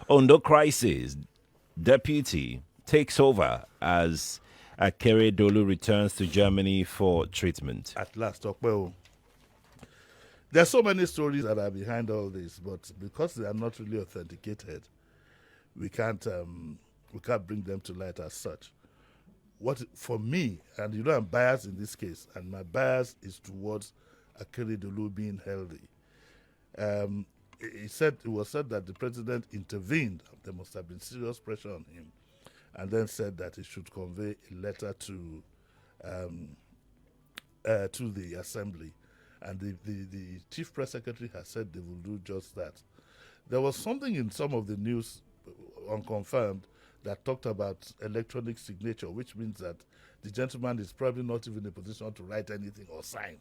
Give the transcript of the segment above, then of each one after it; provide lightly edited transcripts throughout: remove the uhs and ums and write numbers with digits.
Ondo crisis. Deputy takes over as Akeredolu returns to Germany for treatment. At last, well, there's so many stories that are behind all this, but because they are not really authenticated, we can't bring them to light as such. What for me, and I'm biased in this case, and my bias is towards Akeredolu being healthy. It was said that the president intervened. There must have been serious pressure on him, and then said that he should convey a letter to the assembly. And the chief press secretary has said they will do just that. There was something in some of the news, unconfirmed, that talked about electronic signature, which means that the gentleman is probably not even in a position to write anything or sign.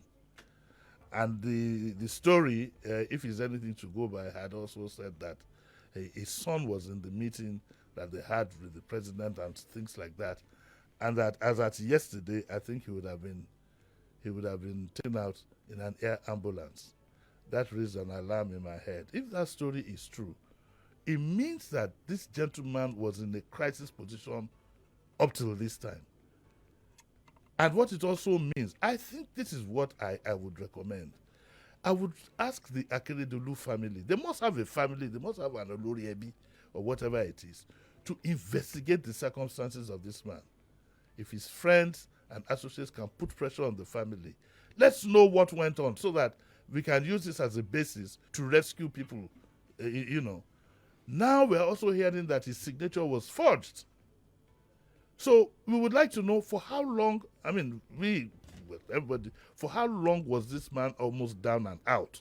And the story, if it's anything to go by, had also said that his son was in the meeting that they had with the president and things like that, and that as at yesterday, I think he would have been taken out in an air ambulance. That raised an alarm in my head. If that story is true, it means that this gentleman was in a crisis position up till this time. And what it also means, I think this is what I would recommend. I would ask the Akeredolu family, they must have a family, they must have an Oloriebi or whatever it is, to investigate the circumstances of this man. If his friends and associates can put pressure on the family, let's know what went on so that we can use this as a basis to rescue people. Now we're also hearing that his signature was forged. So we would like to know for how long, everybody, for how long was this man almost down and out?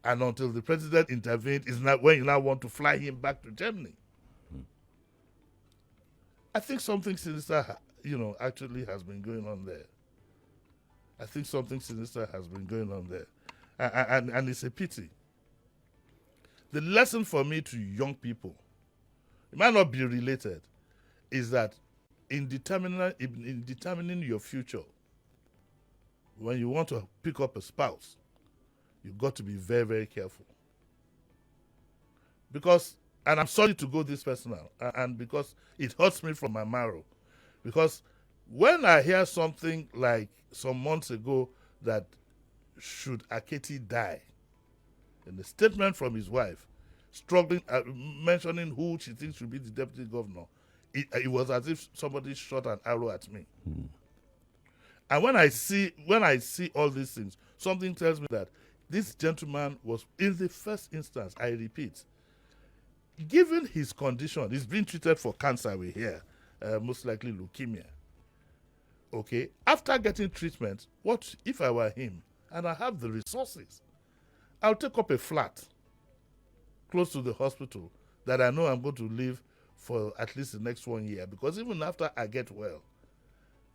And until the president intervened, is not when you now want to fly him back to Germany. I think something sinister, actually has been going on there. I think something sinister has been going on there. And it's a pity. The lesson for me to young people, it might not be related, is that in determining your future, when you want to pick up a spouse, you've got to be very, very careful. Because, and I'm sorry to go this personal, and because it hurts me from my marrow, because when I hear something like some months ago that should Aketi die, in the statement from his wife, struggling, mentioning who she thinks should be the deputy governor, it was as if somebody shot an arrow at me. And when I see all these things, something tells me that this gentleman was, in the first instance, I repeat, given his condition, he's being treated for cancer, we hear, most likely leukemia. Okay, after getting treatment, what if I were him and I have the resources? I'll take up a flat close to the hospital that I know I'm going to live for at least the next 1 year, because even after I get well,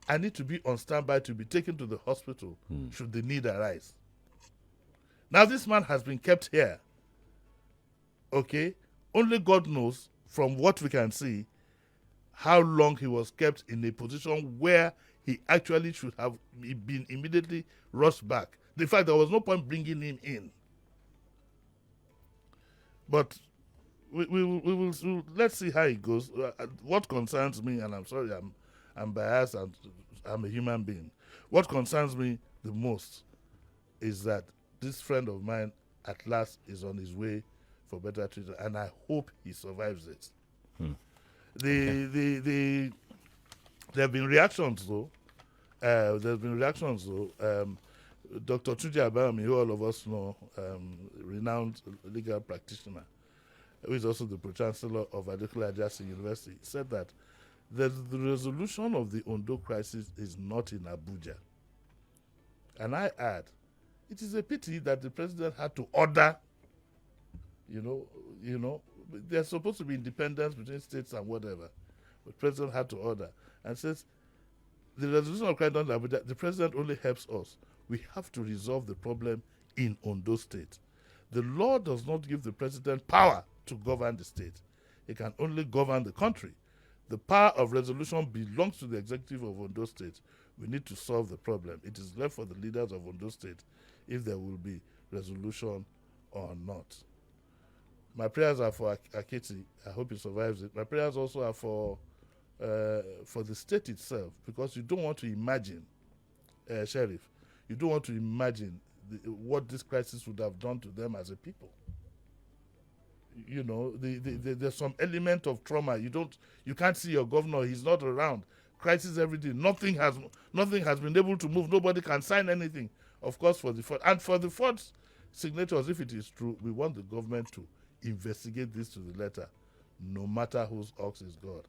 I need to be on standby to be taken to the hospital should the need arise. Now this man has been kept here. Okay, only God knows, from what we can see, how long he was kept in a position where he actually should have been immediately rushed back. In fact, there was no point bringing him in. But we will let's see how it goes. What concerns me, and I'm sorry, I'm biased and I'm a human being. What concerns me the most is that this friend of mine at last is on his way for better treatment, and I hope he survives it. There have been reactions though. Dr. Tuji Abayomi, who all of us know, renowned legal practitioner, who is also the pro-chancellor of Adekunle Ajasin University, said that the resolution of the Ondo crisis is not in Abuja. And I add, it is a pity that the president had to order, there's supposed to be independence between states and whatever, but the president had to order and says, the resolution of crime done in Abuja, the president only helps us. We have to resolve the problem in Ondo State. The law does not give the president power to govern the state. He can only govern the country. The power of resolution belongs to the executive of Ondo State. We need to solve the problem. It is left for the leaders of Ondo State if there will be resolution or not. My prayers are for Akiti. I hope he survives it. My prayers also are for the state itself, because you don't want to imagine, Sheriff, you don't want to imagine what this crisis would have done to them as a people. You know, there's some element of trauma. You can't see your governor. He's not around. Crisis every day. Nothing has been able to move. Nobody can sign anything. Of course, for the fourth signatures, if it is true, we want the government to investigate this to the letter, no matter whose ox is God.